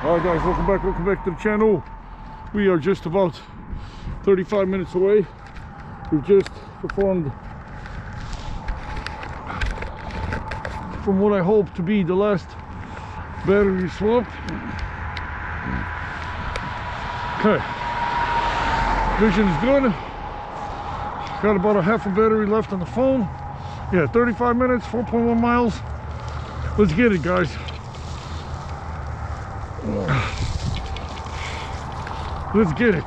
Alright guys, welcome back to the channel. We are just about 35 minutes away. We've just performed from what I hope to be the last battery swap. Okay, vision is good. Got about a half a battery left on the phone. Yeah, 35 minutes, 4.1 miles. Let's get it, guys. Let's get it.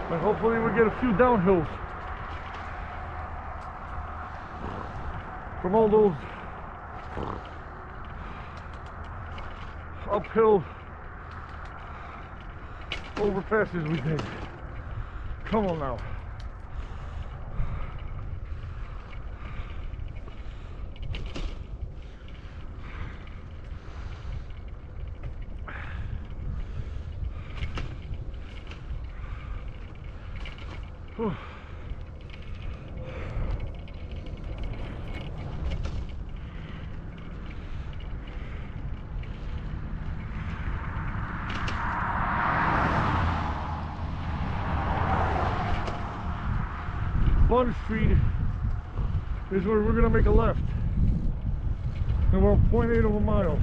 And hopefully we'll get a few downhills from all those uphill overpasses we did. Come on now. Whew. Bond Street is where we're gonna make a left. And we're 0.8 of a mile.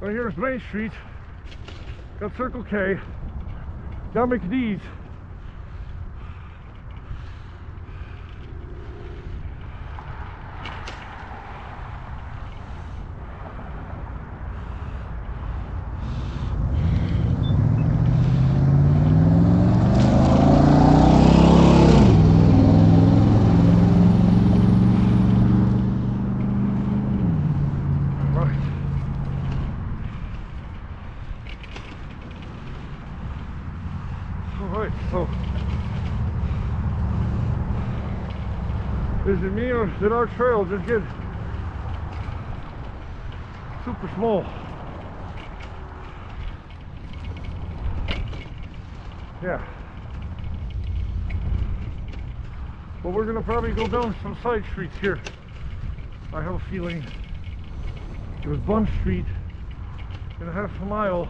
Right here's Main Street. Got Circle K. Got McDee's. Alright, so is it me or did our trail just get super small? Yeah. But we're gonna probably go down some side streets here. I have a feeling it was Bund Street in a half a mile.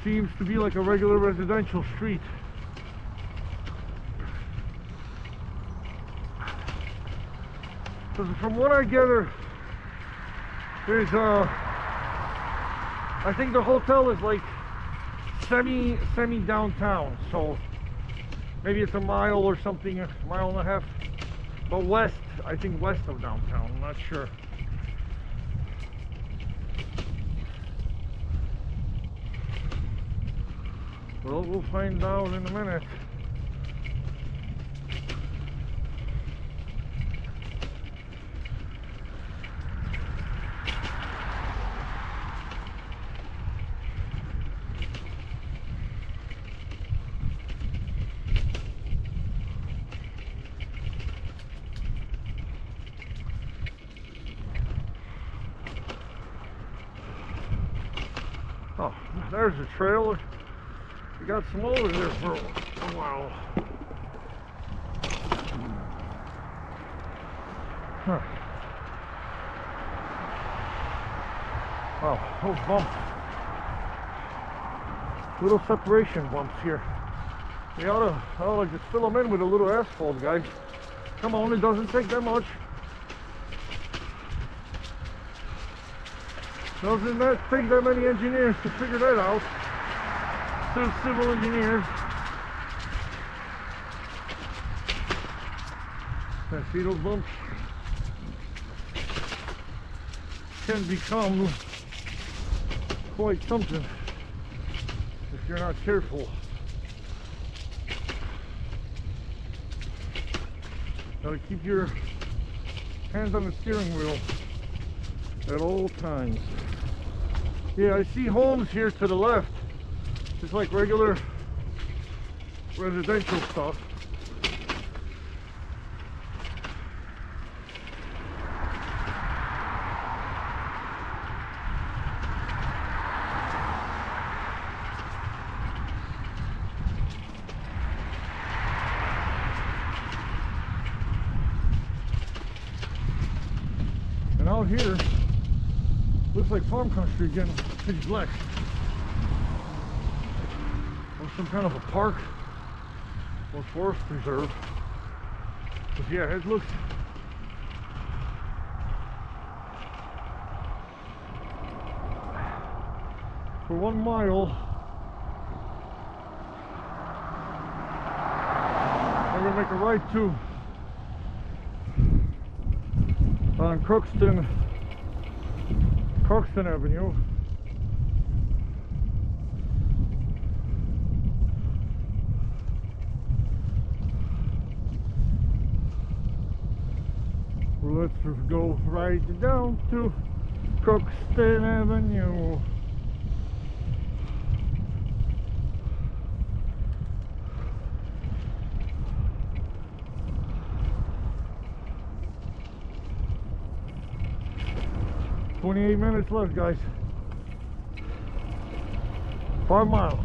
Seems to be like a regular residential street. Because from what I gather, there's I think the hotel is like semi downtown, so maybe it's a mile or something, a mile and a half, but west, I think west of downtown, I'm not sure. Well, we'll find out in a minute. Oh, there's a trail. We got some over there for a while. Huh. Oh, those bumps. Little separation bumps here. We ought to just fill them in with a little asphalt, guys. Come on, it doesn't take that much. Doesn't that take that many engineers to figure that out? Two civil engineers. See those bumps? Can become quite something if if you're not careful. Gotta keep your hands on the steering wheel at all times. Yeah, I see homes here to the left. Just like regular residential stuff. And out here, looks like farm country again, pitch black. Or some kind of a park or forest preserve. But yeah, it looks for 1 mile. I'm gonna make a right to on Crookston Avenue. Let's go right down to Crookston Avenue. "28 minutes left, guys. 5 miles.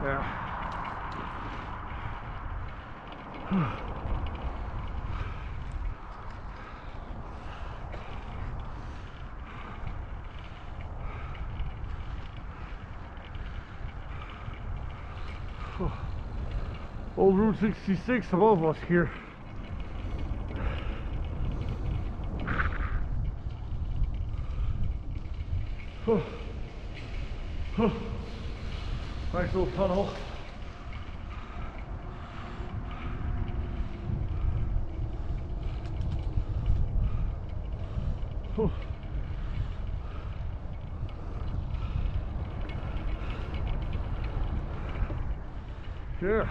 Yeah. Old Route 66 above us here. Nice little tunnel. Yeah.